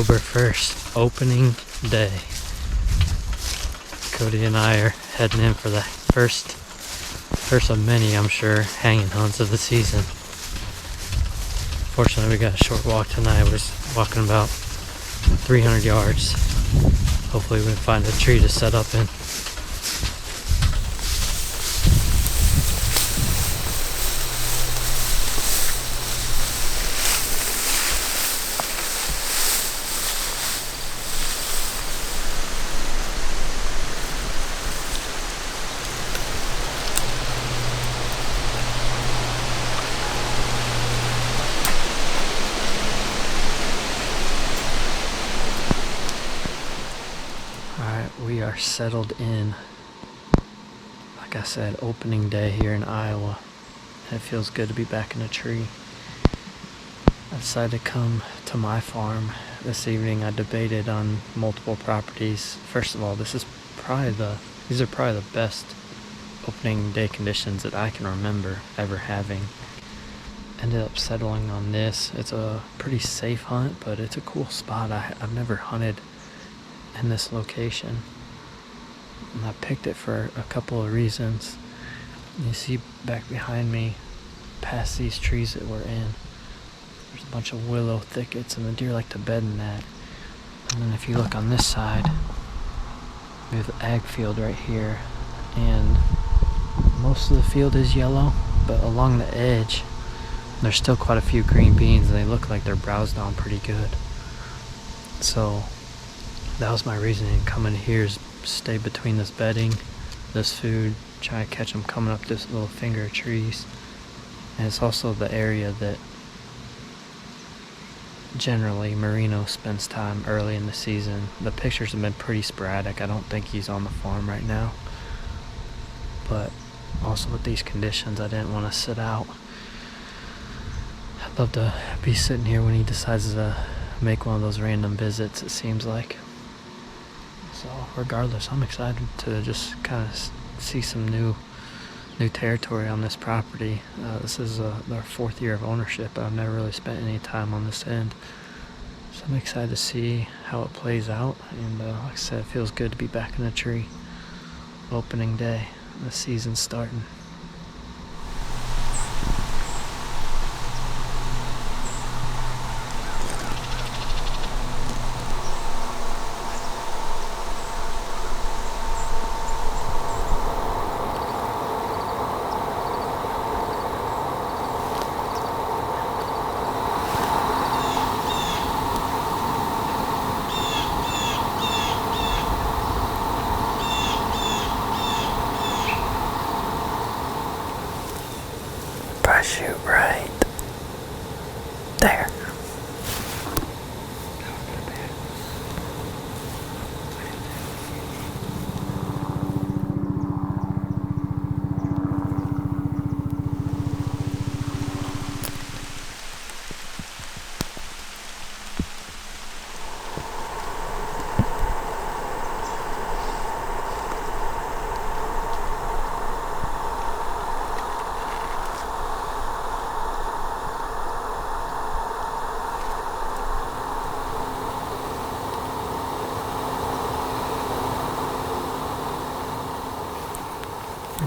October 1st, opening day. Cody and I are heading in for the first of many, I'm sure, hanging hunts of the season. Fortunately, we got a short walk tonight. We're just walking about 300 yards. Hopefully we can find a tree to set up in. We are settled in. Like I said, opening day here in Iowa. It feels good to be back in a tree. I decided to come to my farm this evening. I debated on multiple properties. First of all, these are probably the best opening day conditions that I can remember ever having. Ended up settling on this. It's a pretty safe hunt, but it's a cool spot. I've never hunted in this location, and I picked it for a couple of reasons. You see back behind me, past these trees that we're in, there's a bunch of willow thickets, and the deer like to bed in that. And then if you look on this side, we have the ag field right here, and most of the field is yellow, but along the edge there's still quite a few green beans, and they look like they're browsed on pretty good. So that was my reasoning coming here, is stay between this bedding, this food, try to catch them coming up this little finger of trees. And it's also the area that generally Marino spends time early in the season. The pictures have been pretty sporadic. I don't think he's on the farm right now. But also with these conditions, I didn't want to sit out. I'd love to be sitting here when he decides to make one of those random visits, it seems like. So regardless, I'm excited to just kind of see some new territory on this property. This is our fourth year of ownership, but I've never really spent any time on this end. So I'm excited to see how it plays out. And like I said, it feels good to be back in the tree. Opening day, the season's starting. Shoot right there.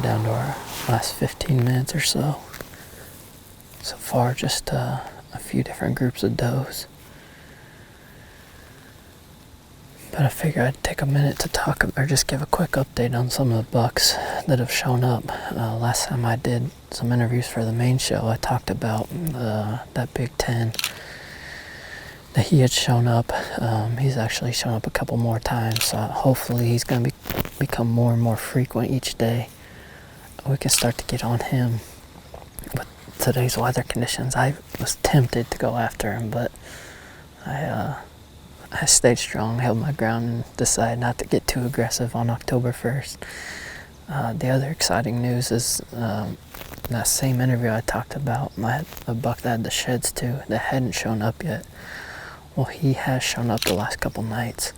Down to our last 15 minutes or so. So far, just a few different groups of does. But I figured I'd take a minute to talk, or just give a quick update on some of the bucks that have shown up. Last time I did some interviews for the main show, I talked about that Big Ten, that he had shown up. He's actually shown up a couple more times, so hopefully he's going to become more and more frequent each day. We can start to get on him. With today's weather conditions, I was tempted to go after him, but I stayed strong, held my ground, and decided not to get too aggressive on October 1st. The other exciting news is that same interview I talked about, a buck that had the sheds too, that hadn't shown up yet. Well, he has shown up the last couple nights.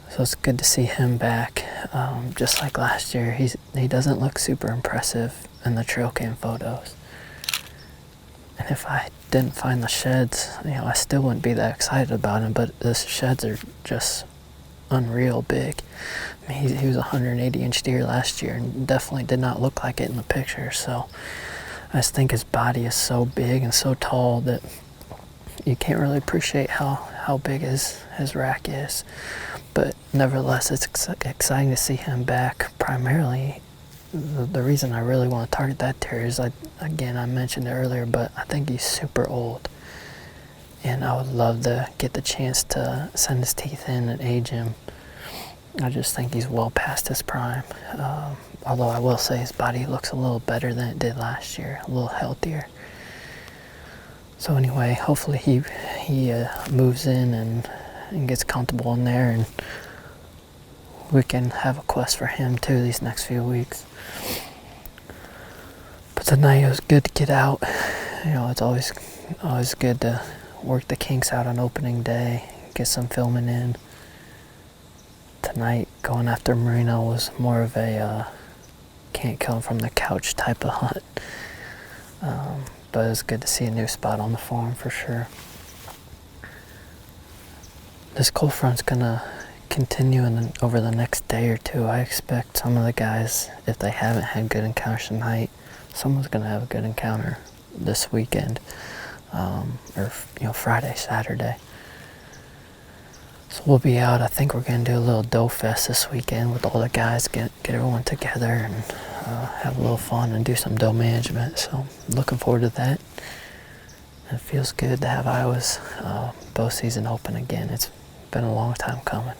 So it's good to see him back. Just like last year, he doesn't look super impressive in the trail cam photos. And if I didn't find the sheds, I still wouldn't be that excited about him, but the sheds are just unreal big. I mean, he was a 180-inch deer last year and definitely did not look like it in the picture. So I just think his body is so big and so tall that you can't really appreciate how big his rack is. But nevertheless, it's exciting to see him back. Primarily, the reason I really want to target that deer is, again, I mentioned it earlier, but I think he's super old. And I would love to get the chance to send his teeth in and age him. I just think he's well past his prime. Although I will say his body looks a little better than it did last year, a little healthier. So anyway, hopefully he moves in and gets comfortable in there, and we can have a quest for him too these next few weeks. But tonight it was good to get out. It's always good to work the kinks out on opening day, get some filming in. Tonight, going after Merino was more of a can't kill him from the couch type of hunt. But it was good to see a new spot on the farm for sure. This cold front's gonna continue over the next day or two. I expect some of the guys, if they haven't had good encounters tonight, someone's gonna have a good encounter this weekend, or Friday, Saturday. So we'll be out. I think we're gonna do a little doe fest this weekend with all the guys, get everyone together and have a little fun and do some doe management. So looking forward to that. It feels good to have Iowa's bow season open again. It's been a long time coming.